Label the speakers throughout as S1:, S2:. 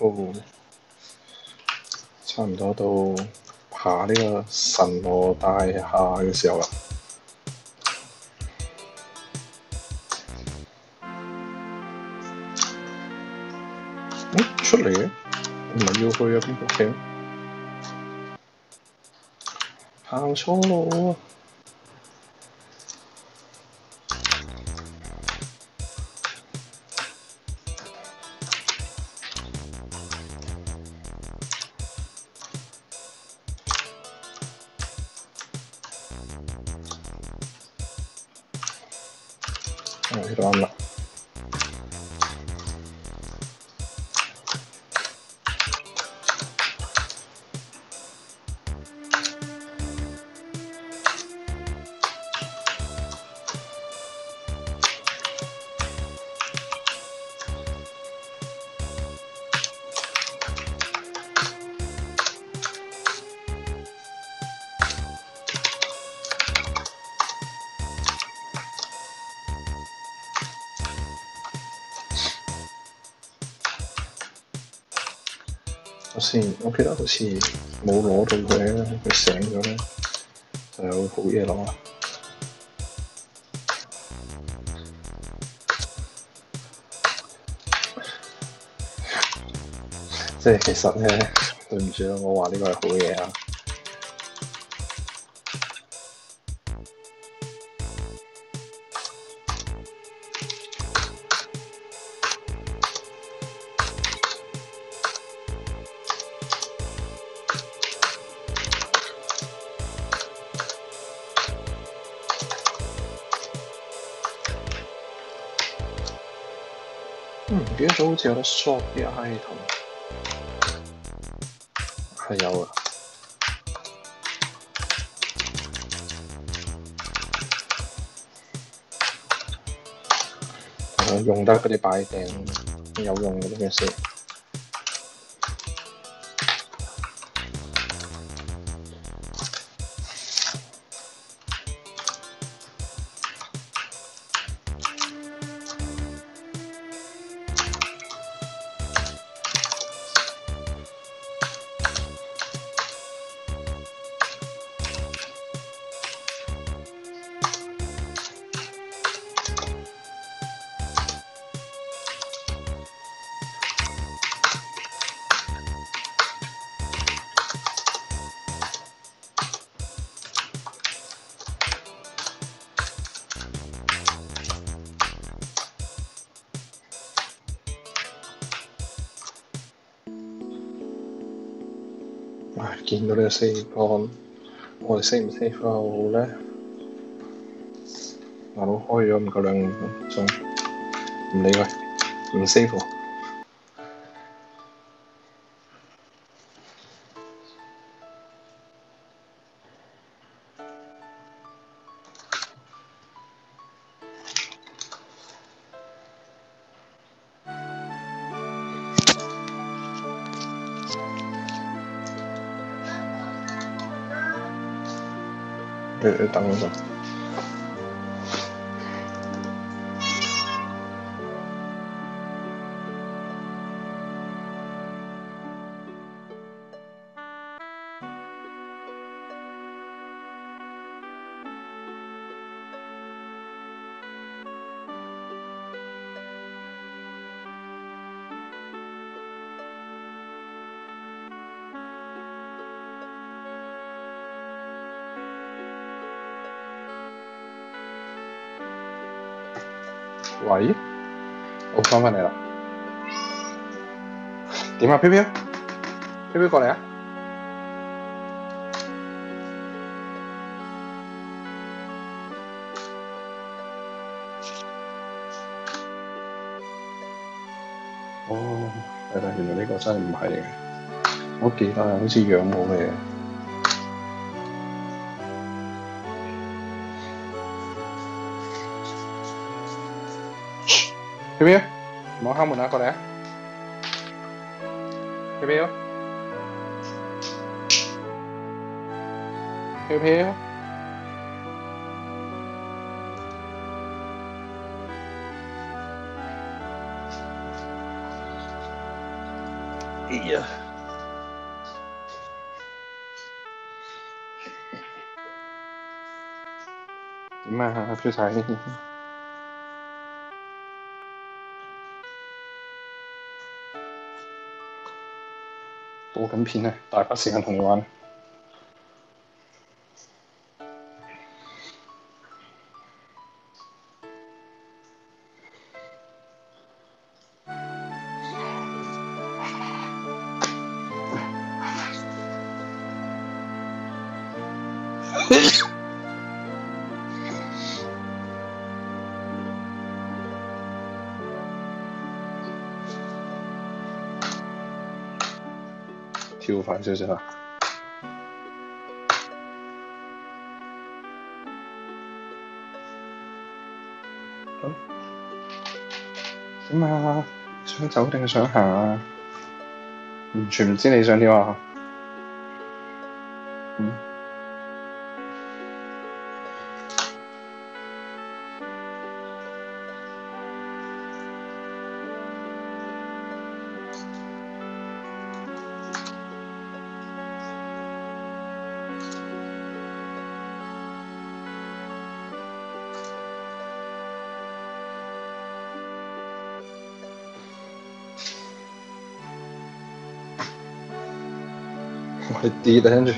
S1: 哦，差唔多到爬呢個神羅大廈嘅時候啦。出嚟嘅，唔係要去啊邊個企？行錯路啊！呢度啱啦。我記得好似冇攞到嘅，佢醒咗咧就有好嘢攞啦。即係其實咧，對唔住啦，我話呢個係好嘢啊。唔記得咗好似有得 shop 啲 item， 係有啊。用得嗰啲擺訂有用嘅呢件事。見到呢個4個，我哋save唔save好咧？大佬開咗唔夠2個鐘，唔理佢，唔save。你等我陣。喂，我返嚟啦。點啊，飄飄？飄飄過嚟啊！哦，係啦，原來呢個真係唔係嘅。我記得好似養冇嘅。飄飄，唔好敲門啊！過嚟啊！飄飄，飄飄，哎呀，點啊，表仔？播緊片啊，大把時間同你玩。跳快少少啊！好，點啊？想走定係想行啊？完全唔知你想點啊！我係跌啊，跟住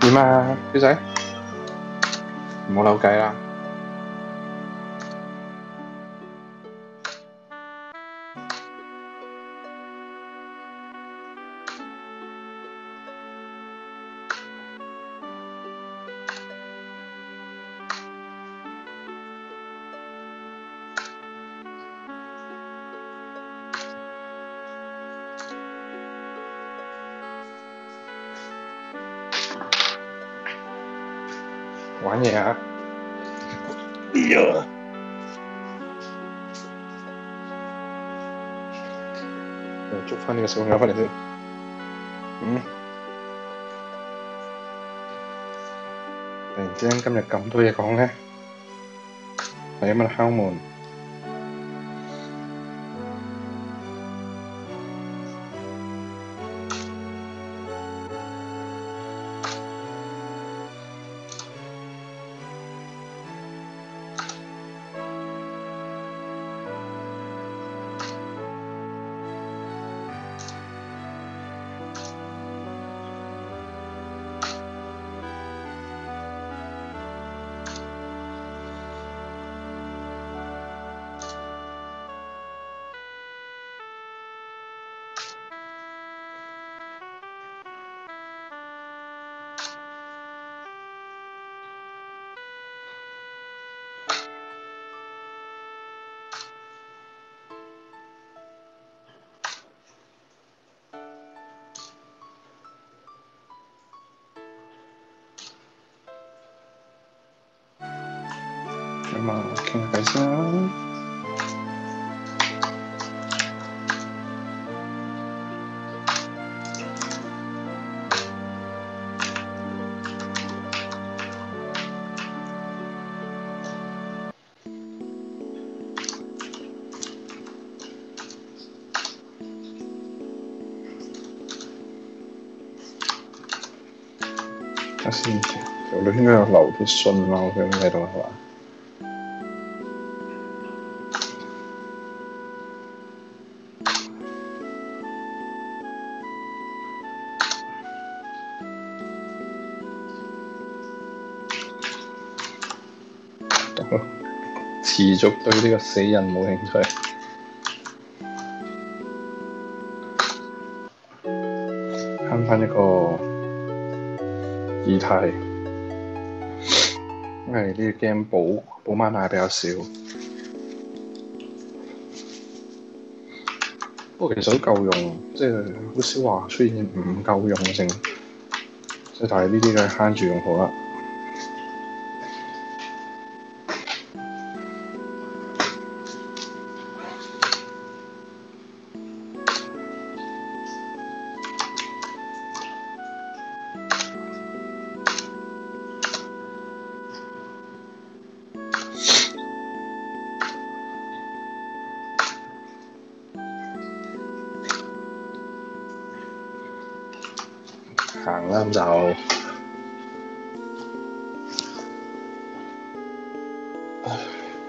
S1: 點啊，表仔？唔好扭計啦！玩嘢啊！哎呀！又捉翻呢個小朋友翻嚟先。突然之間今日咁多嘢講咧，係因為敲門。咁啊，傾下偈先啦。睇先，條女應該有留啲信啊，我想喺度係嘛？持續對呢個死人冇興趣。慳翻一個議題，因為呢個 game 補媽奶比較少。不過其實都夠用，即係好少話出現唔夠用嘅情況。即係但係呢啲梗係慳住用好啦。行啦咁就，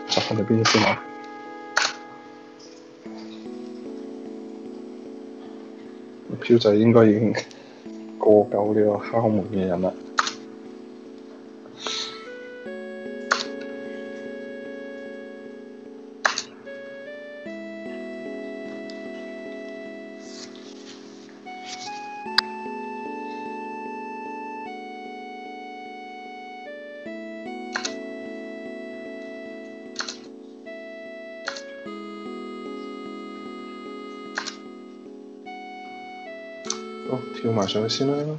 S1: 執翻去邊先啊？飄仔應該已經過夠呢個敲門嘅人啦。好，跳埋上去先啦。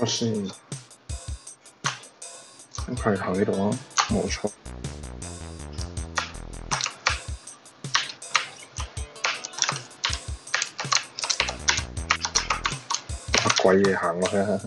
S1: 我先佢頭呢度啊，冇錯。乜鬼嘢行落去啊！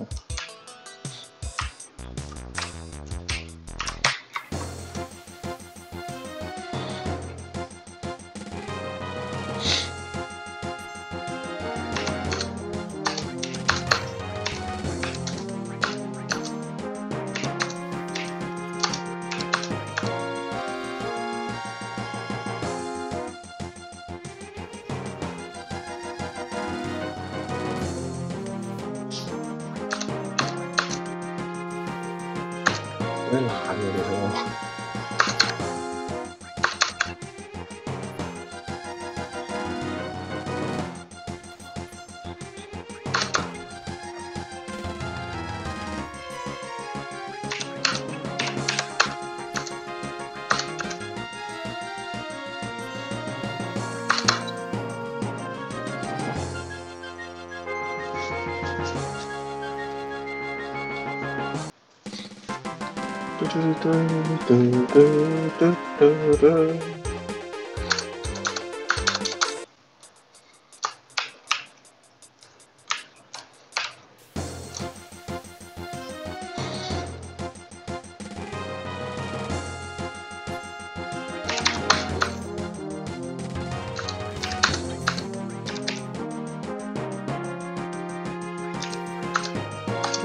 S1: 啲懶嘅其實我。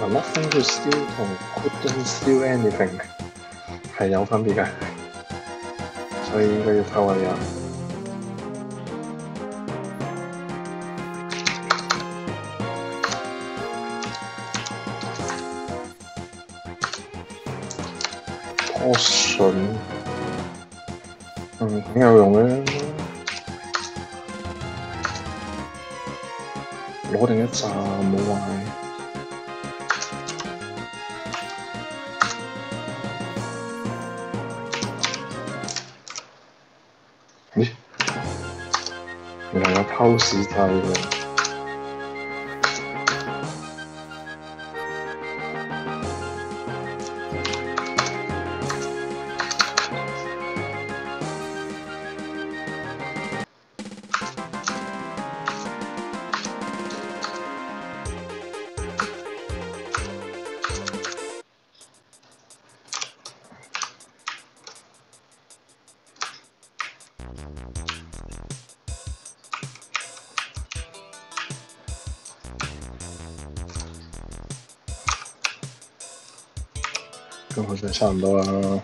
S1: Nothing to steal 同 couldn't steal anything 係有分別嘅，所以應該要偷下呀。Potion 挺有用嘅，攞定一紮冇壞。咦？原來有偷視掣嘅。咁好似差唔多啦。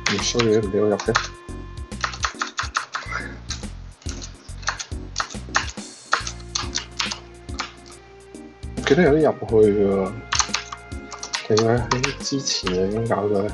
S1: 唔衰嘅唔俾我入嘅。我記得有啲入去㗎，其實喺之前就已經搞咗咧。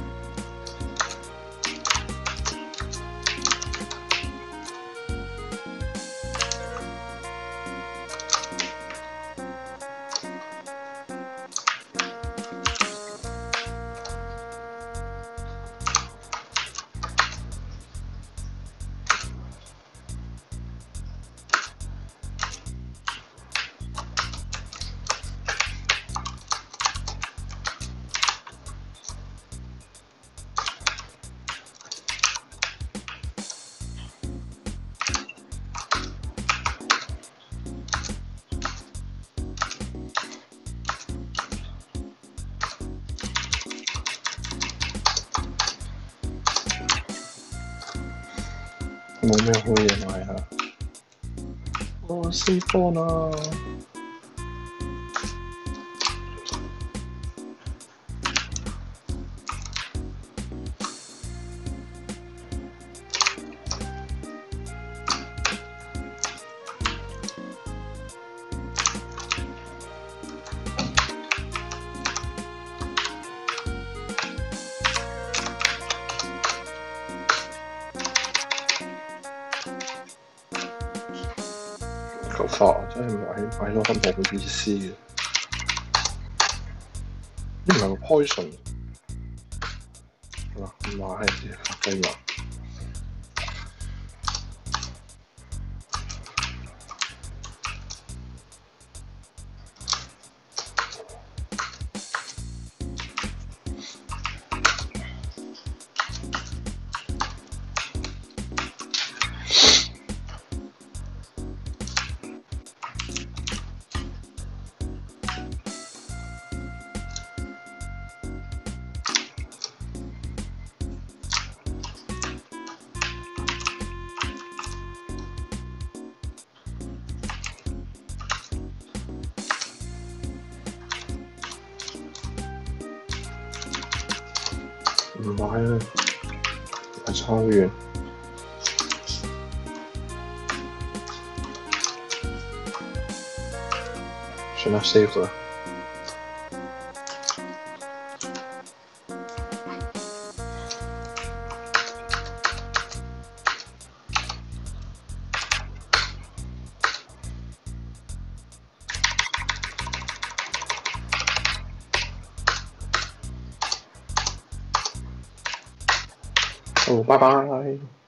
S1: 冇咩好嘢買啊！我4波啦！球法真係買咗冇意思嘅，呢唔係個 poison 嗱，唔買發雞嘛。唔買啦，係差好遠。算啦 ，save 啦。好，拜拜。